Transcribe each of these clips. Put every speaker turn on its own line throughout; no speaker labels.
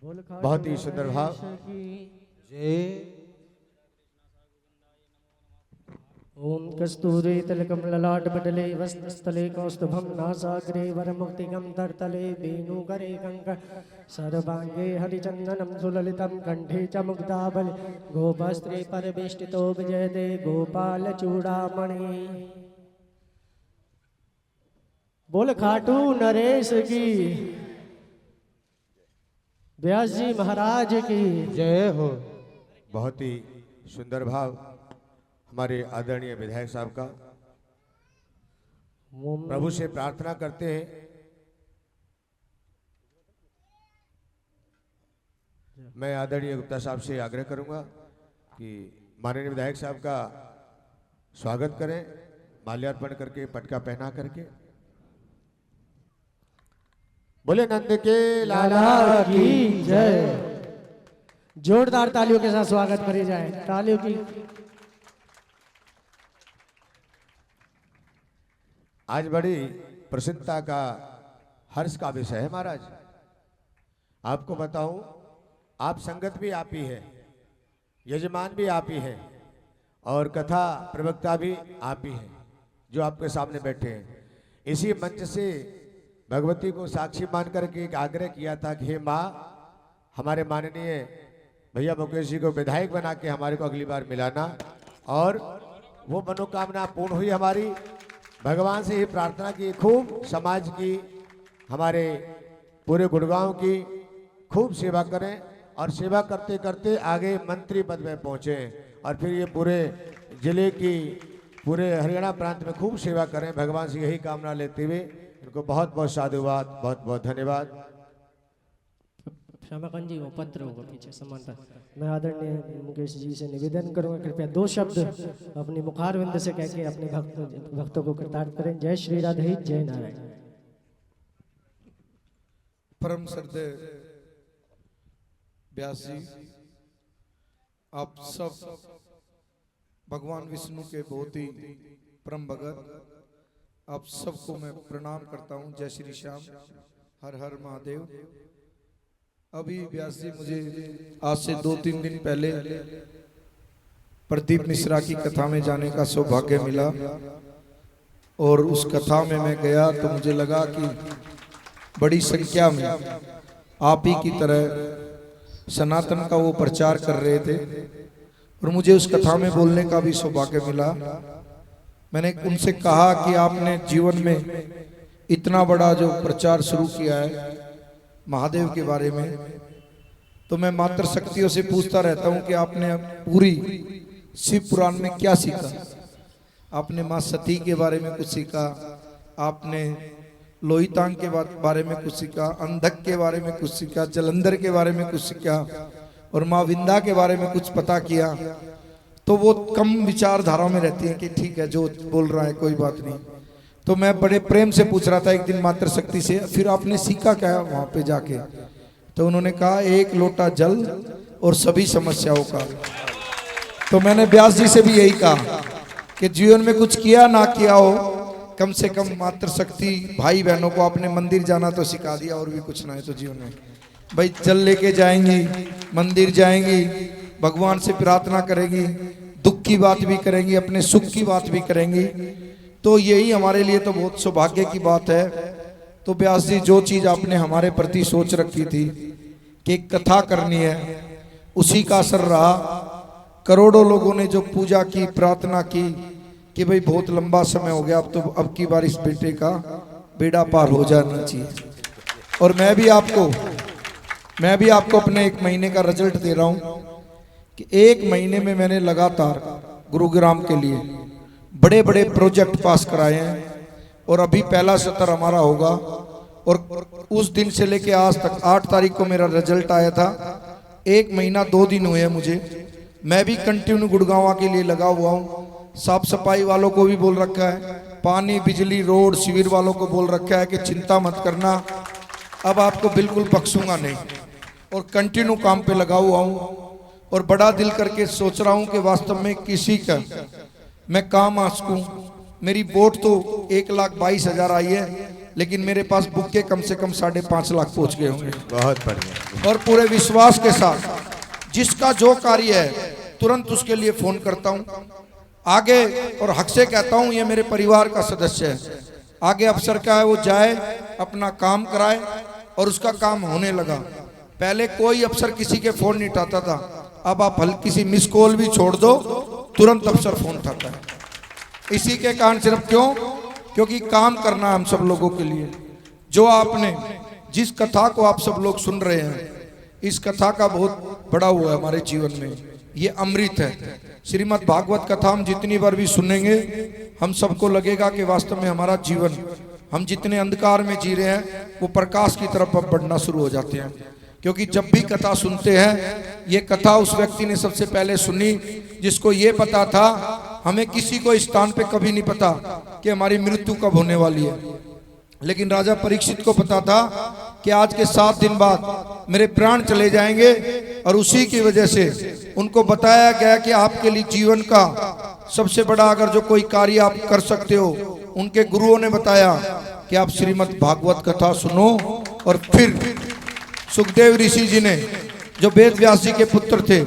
बहुत ही सुंदर भाव। जय।
ओम कस्तूरी तिलकम ललाट पटले वस्तस्थले कौस्तुभम नासाग्रे वरमुक्तिकं तरतले वेणुकरे कंकर सर्वांगे हरिचंदनम सुललितम कंठे च मुक्ताबले गोपस्त्रे परवेष्टितो विजयते गोपाल चूड़ामणि। बोल खाटू नरेश की, व्यास जी महाराज की
जय हो। बहुत ही सुंदर भाव हमारे आदरणीय विधायक साहब का। प्रभु से प्रार्थना करते हैं, मैं आदरणीय गुप्ता साहब से आग्रह करूंगा कि माननीय विधायक साहब का स्वागत करें, माल्यार्पण करके, पटका पहना करके। बोले नंद के लाला
की जय। जोरदार तालियों के साथ स्वागत करी जाए, तालियों की।
आज बड़ी प्रसन्नता का, हर्ष का विषय है महाराज। आपको बताऊं, आप संगत भी आप ही है, यजमान भी आप ही है, और कथा प्रवक्ता भी आप ही है, जो आपके सामने बैठे हैं। इसी मंच से भगवती को साक्षी मान करके एक आग्रह किया था कि हे माँ, हमारे माननीय भैया मुकेश जी को विधायक बना के हमारे को अगली बार मिलाना। और वो मनोकामना पूर्ण हुई हमारी। भगवान से ये प्रार्थना की, खूब समाज की, हमारे पूरे गुड़गांव की खूब सेवा करें, और सेवा करते करते आगे मंत्री पद में पहुँचे, और फिर ये पूरे जिले की, पूरे हरियाणा प्रांत में खूब सेवा करें। भगवान से यही कामना लेते हुए इनको बहुत बहुत साधुवाद, बहुत बहुत धन्यवाद।
श्यामाकांत जी वो पत्र होगा पीछे समानता। मैं आदरणीय मुकेश जी से निवेदन करूंगा, कृपया दो शब्द अपनी मुखारविंद से कह के अपने भक्तों को कृतार्थ करें। जय श्री राधे, जय नारायण।
परम श्रद्धेय व्यास जी, आप सब भगवान विष्णु के बहुत ही परम भगत, आप सबको मैं प्रणाम करता हूं। जय श्री श्याम, हर हर महादेव। अभी व्यास जी, मुझे आज से 2-3 दिन पहले प्रदीप मिश्रा की कथा में जाने का सौभाग्य मिला, और उस कथा में मैं गया तो मुझे लगा कि बड़ी संख्या में आप ही की तरह सनातन का वो प्रचार कर रहे थे, और मुझे उस कथा में बोलने का भी सौभाग्य मिला। मैंने उनसे कहा कि आपने जीवन में इतना बड़ा जो प्रचार शुरू किया है महादेव के बारे में, तो मैं मात्र शक्तियों से पूछता रहता हूं कि आपने पूरी शिव पुराण में क्या सीखा। आपने मां सती के बारे में कुछ सीखा, आपने लोहितांग के बारे में कुछ सीखा, अंधक के बारे में कुछ सीखा, जलंधर के बारे में कुछ सीखा, और मां विंदा के बारे में कुछ पता किया। तो वो कम विचारधारा में रहती है कि ठीक है, जो बोल रहा है कोई बात नहीं। तो मैं बड़े प्रेम से पूछ रहा था एक दिन मात्र शक्ति से, फिर आपने सीखा क्या वहां पे जाके? तो उन्होंने कहा, एक लोटा जल और सभी समस्याओं का। तो मैंने व्यास जी से भी यही कहा कि जीवन में कुछ किया ना किया हो, कम से कम मात्र शक्ति भाई बहनों को आपने मंदिर जाना तो सिखा दिया, और भी कुछ ना है तो जीवन में भाई जल लेके जाएंगी, मंदिर जाएंगी, भगवान से प्रार्थना करेंगी, दुख की बात भी करेंगी, अपने सुख की बात भी करेंगी। तो यही हमारे लिए तो बहुत सौभाग्य की बात है। तो व्यास जी, जो चीज आपने हमारे प्रति सोच रखी थी कि कथा करनी है, उसी का असर रहा। करोड़ों लोगों ने जो पूजा की, प्रार्थना की कि भाई बहुत लंबा समय हो गया, अब तो अब की बार इस बेटे का बेड़ा पार हो जाना चाहिए। और मैं भी आपको अपने 1 महीने का रिजल्ट दे रहा हूं कि 1 महीने में मैंने लगातार गुरुग्राम के लिए बड़े बड़े प्रोजेक्ट पास कराए हैं, और अभी पहला सत्र हमारा होगा। और उस दिन से लेके आज तक 8 तारीख को मेरा रिजल्ट आया था। 1 महीना 2 दिन हुए हैं मुझे। मैं भी कंटिन्यू गुड़गांव के लिए लगा हुआ हूँ। साफ सफाई वालों को भी बोल रखा है, पानी, बिजली, रोड, शिविर वालों को बोल रखा है कि चिंता मत करना, अब आपको बिल्कुल बख्शूंगा नहीं, और कंटिन्यू काम पे लगा हुआ हूँ। और बड़ा दिल करके सोच रहा हूँ कि वास्तव में किसी का मैं काम आ सकूं। मेरी वोट तो 1,22,000 आई है, लेकिन मेरे पास बुके कम से कम 5.5 लाख पहुंच गए होंगे।
बहुत बढ़िया।
और पूरे विश्वास के साथ जिसका जो कार्य है तुरंत उसके लिए फोन करता हूं आगे, और हक से कहता हूं ये मेरे परिवार का सदस्य है। आगे अफसर का है वो जाए अपना काम कराए, और उसका काम होने लगा। पहले कोई अफसर किसी के फोन नहीं उठाता था, अब आप हल्की सी मिस कॉल भी छोड़ दो तुरंत अफसर फोन उठाता है। इसी के कारण सिर्फ क्यों? क्योंकि काम करना है हम सब लोगों के लिए। जो आपने जिस कथा को आप सब लोग सुन रहे हैं, इस कथा का बहुत बड़ा हुआ है हमारे जीवन में। ये अमृत है। श्रीमद् भागवत कथा हम जितनी बार भी सुनेंगे हम सबको लगेगा कि वास्तव में हमारा जीवन, हम जितने अंधकार में जी रहे हैं वो प्रकाश की तरफ अब बढ़ना शुरू हो जाते हैं। क्योंकि जब भी कथा सुनते हैं, ये कथा उस व्यक्ति ने सबसे पहले सुनी जिसको ये पता था। हमें किसी को इस स्थान पे कभी नहीं पता कि हमारी मृत्यु कब होने वाली है, लेकिन राजा परीक्षित को पता था कि आज के 7 दिन बाद मेरे प्राण चले जाएंगे। और उसी की वजह से उनको बताया गया कि आपके लिए जीवन का सबसे बड़ा अगर जो कोई कार्य आप कर सकते हो, उनके गुरुओं ने बताया कि आप श्रीमद् भागवत कथा सुनो। और फिर सुखदेव ऋषि जी ने, जो वेद व्यास जी के पुत्र थे,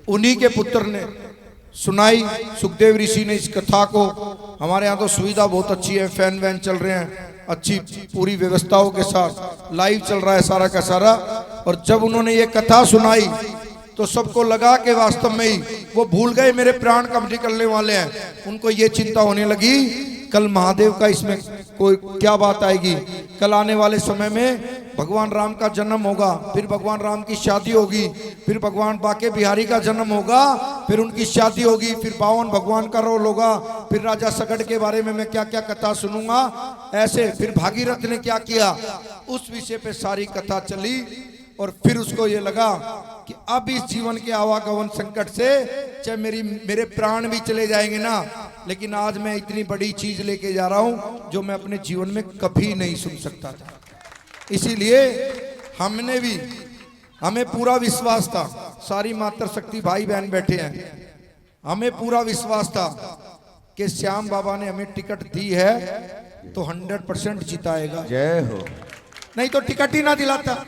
उन्हीं के पुत्र ने सुनाई। सुखदेव ऋषि ने इस कथा को, हमारे यहाँ तो सुविधा बहुत अच्छी है, फैन वैन चल रहे हैं, अच्छी पूरी व्यवस्थाओं के साथ लाइव चल रहा है सारा का सारा। और जब उन्होंने ये कथा सुनाई तो सबको लगा कि वास्तव में ही वो भूल गए मेरे प्राण कब निकलने वाले हैं। उनको ये चिंता होने लगी कल महादेव का इसमें कोई क्या बात आएगी, कल आने वाले समय में भगवान राम का जन्म होगा, फिर भगवान राम की शादी होगी, फिर भगवान बाके बिहारी का जन्म होगा, फिर उनकी शादी होगी, फिर 52 भगवान का रोल होगा, फिर राजा सगड़ के बारे में मैं क्या क्या कथा सुनूंगा, ऐसे फिर भागीरथ ने क्या किया, उस विषय पे सारी कथा चली। और फिर उसको ये लगा कि अब इस जीवन के आवागमन संकट से चाहे मेरे प्राण भी चले जाएंगे ना, लेकिन आज मैं इतनी बड़ी चीज लेके जा रहा हूं जो मैं अपने जीवन में कभी नहीं सुन सकता था। इसीलिए हमें पूरा विश्वास था, सारी मातृशक्ति भाई बहन बैठे हैं, हमें पूरा विश्वास था कि श्याम बाबा ने हमें टिकट दी है तो 100% जिताएगा।
जय हो।
नहीं तो टिकट ही ना दिलाता।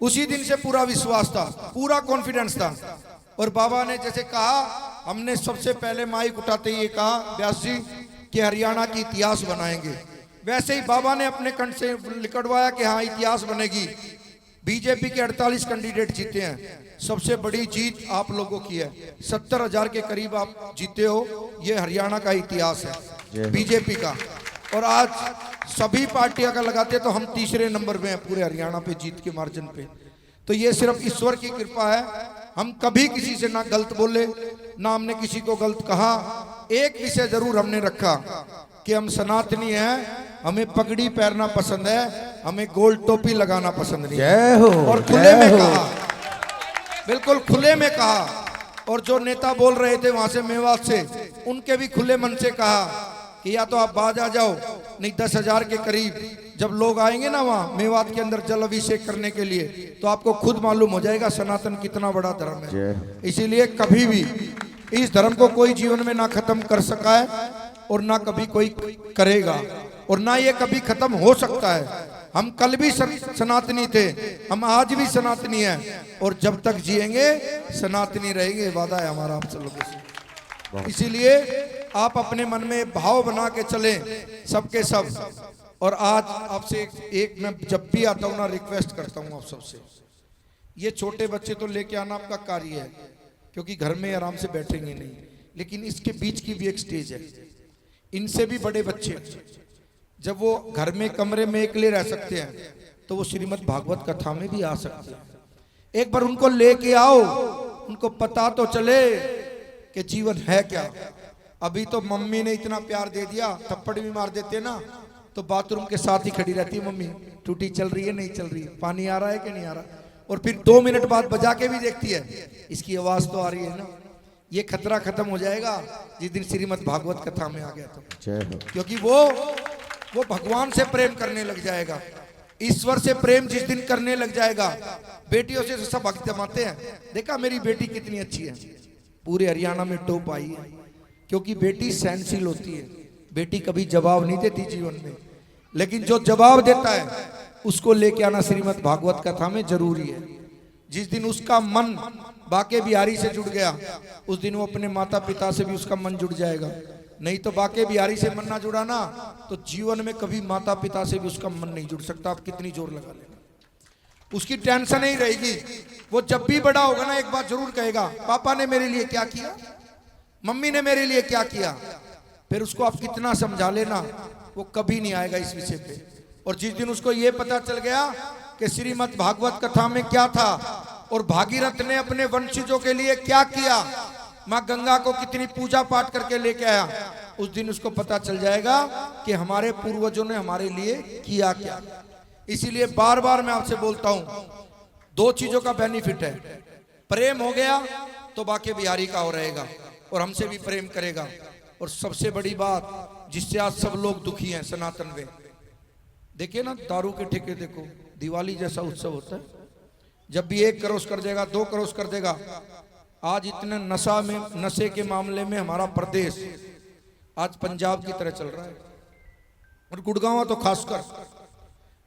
उसी दिन से पूरा विश्वास था, पूरा कॉन्फिडेंस था। और बाबा ने जैसे कहा, हमने सबसे पहले माइक उठाते ये कहा व्यास जी कि हरियाणा की इतिहास बनाएंगे, वैसे ही बाबा ने अपने कंठ से लिखवाया कि हाँ इतिहास बनेगी। बीजेपी के 48 कैंडिडेट जीते हैं, सबसे बड़ी जीत आप लोगों की है, 70,000 के करीब आप जीते हो, ये हरियाणा का इतिहास है बीजेपी का। और आज सभी पार्टियां का लगाते तो हम तीसरे नंबर में हैं पूरे हरियाणा पे जीत के मार्जिन पे। तो ये सिर्फ ईश्वर की कृपा है। हम कभी किसी से ना गलत बोले, ना हमने किसी को गलत कहा। एक विषय जरूर हमने रखा कि हम सनातनी हैं, हमें पगड़ी पहनना पसंद है, हमें गोल टोपी लगाना पसंद नहीं।
जय हो।
और खुले में कहा, बिल्कुल खुले में कहा। और जो नेता बोल रहे थे वहां से मेवात से, उनके भी खुले मन से कहा कि या तो आप बाज आ जाओ, नहीं 10,000 के करीब जब लोग आएंगे ना वहाँ मेवात के अंदर जल अभिषेक करने के लिए, तो आपको खुद मालूम हो जाएगा सनातन कितना बड़ा धर्म है। इसीलिए कभी भी इस धर्म को कोई जीवन में ना खत्म कर सका है और ना कभी कोई करेगा, और ना ये कभी खत्म हो सकता है। हम कल भी सनातनी थे, हम आज भी सनातनी हैं, और जब तक जिएंगे सनातनी रहेंगे, वादा है हमारा आप सब लोगों से। इसीलिए आप अपने मन में भाव बना के चलें सबके सब। और आज आपसे एक मैं जब भी आता हूँ ना रिक्वेस्ट करता हूँ आप सबसे, ये छोटे बच्चे तो लेके आना आपका कार्य है, क्योंकि घर में आराम से बैठेंगे नहीं, लेकिन इसके बीच की भी एक स्टेज है। इनसे भी बड़े बच्चे जब वो घर में कमरे में अकेले रह सकते हैं तो वो श्रीमद् भागवत कथा में भी आ सकते हैं। एक बार उनको लेके आओ, उनको पता तो चले कि जीवन है क्या। अभी तो मम्मी ने इतना प्यार दे दिया, थप्पड़ भी मार देते ना तो बाथरूम के साथ ही खड़ी रहती है, मम्मी टूटी चल रही है नहीं चल रही है, पानी आ रहा है कि नहीं आ रहा, और फिर 2 मिनट बाद बजा के भी देखती है इसकी आवाज तो आ रही है ना। ये खतरा खत्म हो जाएगा जिस दिन श्रीमद् भागवत कथा में आ गया तो, क्योंकि वो भगवान से प्रेम करने लग जाएगा, ईश्वर से प्रेम जिस दिन करने लग जाएगा। बेटियों से सब हक जमाते हैं, देखा मेरी बेटी कितनी अच्छी है, पूरे हरियाणा में टॉप आई है, क्योंकि बेटी सहनशील होती है, बेटी कभी जवाब नहीं देती जीवन में। लेकिन जो जवाब देता है उसको लेके आना श्रीमद् भागवत कथा में जरूरी है। जिस दिन उसका मन बाके बिहारी से जुड़ गया उस दिन वो अपने माता पिता से भी उसका मन जुड़ जाएगा। नहीं तो बाके बिहारी से मन ना जुड़ा ना तो जीवन में कभी माता पिता से भी उसका मन नहीं जुड़ सकता। आप कितनी जोर लगा लेना, उसकी टेंशन नहीं रहेगी। वो जब भी बड़ा होगा ना एक बात जरूर कहेगा, पापा ने मेरे लिए क्या किया, मम्मी ने मेरे लिए क्या किया। फिर उसको आप कितना समझा लेना वो कभी नहीं आएगा इस विषय पे। और जिस दिन उसको ये पता चल गया कि श्रीमद् भागवत कथा में क्या था और भागीरथ ने अपने वंशजों के लिए क्या किया, माँ गंगा को कितनी पूजा पाठ करके लेके आया, उस दिन उसको पता चल जाएगा कि हमारे पूर्वजों ने हमारे लिए किया क्या। इसीलिए बार बार मैं आपसे बोलता हूं, दो चीजों का बेनिफिट है। प्रेम हो गया तो बाके बिहारी का हो रहेगा और हमसे भी प्रेम करेगा। और सबसे बड़ी बात जिससे आज सब लोग दुखी हैं, सनातन वे देखिए ना, दारू के ठेके देखो, दिवाली जैसा उत्सव होता है, जब भी 1 करोड़ कर देगा 2 करोड़ कर देगा। आज इतने नशे के मामले में हमारा प्रदेश आज पंजाब की तरह चल रहा है, और गुड़गांव तो खासकर।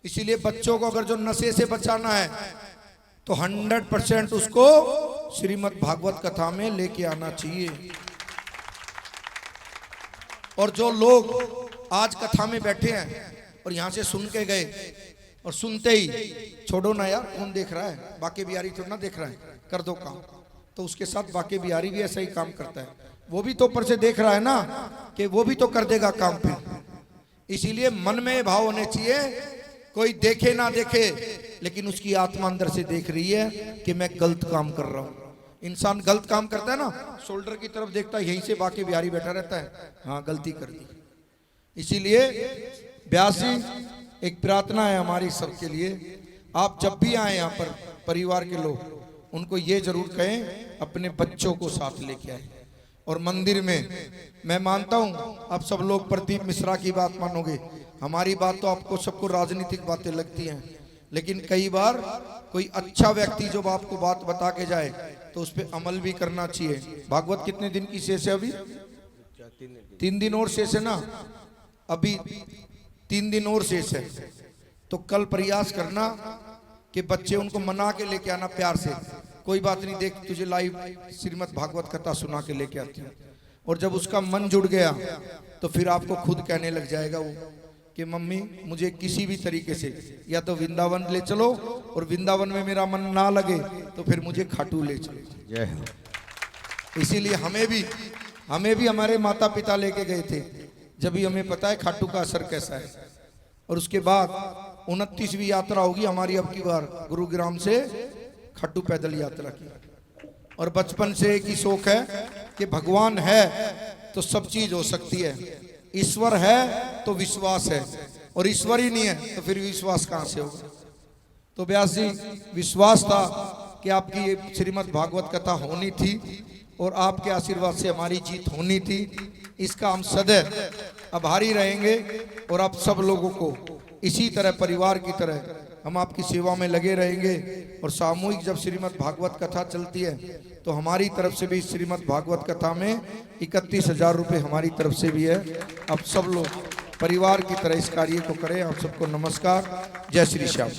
इसीलिए बच्चों को अगर जो नशे से बचाना है तो 100% उसको श्रीमद् भागवत कथा में लेके आना चाहिए। और जो लोग आज कथा में बैठे हैं और यहां से सुन के गए और सुनते ही छोड़ो ना यार, कौन देख रहा है, बाके बिहारी तो ना देख रहा है, कर दो काम, तो उसके साथ बाके बिहारी भी ऐसा ही काम करता है। वो भी तो ऊपर से देख रहा है ना कि वो भी तो कर देगा काम फिर। इसीलिए मन में भाव होने चाहिए, कोई देखे ना देखे लेकिन उसकी आत्मा अंदर से देख रही है कि मैं गलत काम कर रहा हूं। इंसान गलत काम करता है ना, शोल्डर की तरफ देखता है, यहीं से बाके बिहारी बैठा रहता है, हाँ गलती कर दी। इसीलिए व्यास जी एक प्रार्थना है हमारी सबके लिए, आप जब भी आए यहाँ पर परिवार के लोग, उनको ये जरूर कहें अपने बच्चों को साथ लेके आए। और मंदिर में मैं मानता हूँ आप सब लोग प्रदीप मिश्रा की बात मानोगे, हमारी बात तो आपको सबको राजनीतिक बातें लगती हैं, लेकिन कई बार कोई अच्छा व्यक्ति जब आपको बात बता के जाए तो उस पर अमल भी करना चाहिए। भागवत कितने दिन की शेष है अभी? 3 दिन और शेष है ना, अभी 3 दिन और शेष है। तो कल प्रयास करना कि बच्चे उनको मना के लेके आना प्यार से, कोई बात नहीं, देख तुझे लाइव श्रीमद् भागवत कथा सुना के लेके आती हूँ। और जब उसका मन जुड़ गया तो फिर आपको खुद कहने लग जाएगा वो कि मम्मी मुझे किसी भी तरीके से या तो वृंदावन ले चलो, और वृंदावन में मेरा मन ना लगे तो फिर मुझे खाटू ले चलो।
जय हो।
इसीलिए हमें भी हमारे माता पिता लेके गए थे, जब भी हमें पता है खाटू का असर कैसा है। और उसके बाद 29वीं यात्रा होगी हमारी अब की बार, गुरुग्राम से खाटू पैदल यात्रा की। और बचपन से एक ही शौक है कि भगवान है तो सब चीज हो सकती है, ईश्वर है तो विश्वास है, और ईश्वर ही नहीं है तो फिर विश्वास कहां से होगा। तो व्यास जी विश्वास था कि आपकी ये श्रीमद् भागवत कथा होनी थी और आपके आशीर्वाद से हमारी जीत होनी थी। इसका हम सदैव आभारी रहेंगे और आप सब लोगों को इसी तरह परिवार की तरह हम आपकी सेवा में लगे रहेंगे। और सामूहिक जब श्रीमद् भागवत कथा चलती है तो हमारी तरफ से भी श्रीमद् भागवत कथा में 31,000 रुपये हमारी तरफ से भी है। आप सब लोग परिवार की तरह इस कार्य को करें। आप सबको नमस्कार, जय श्री श्याम।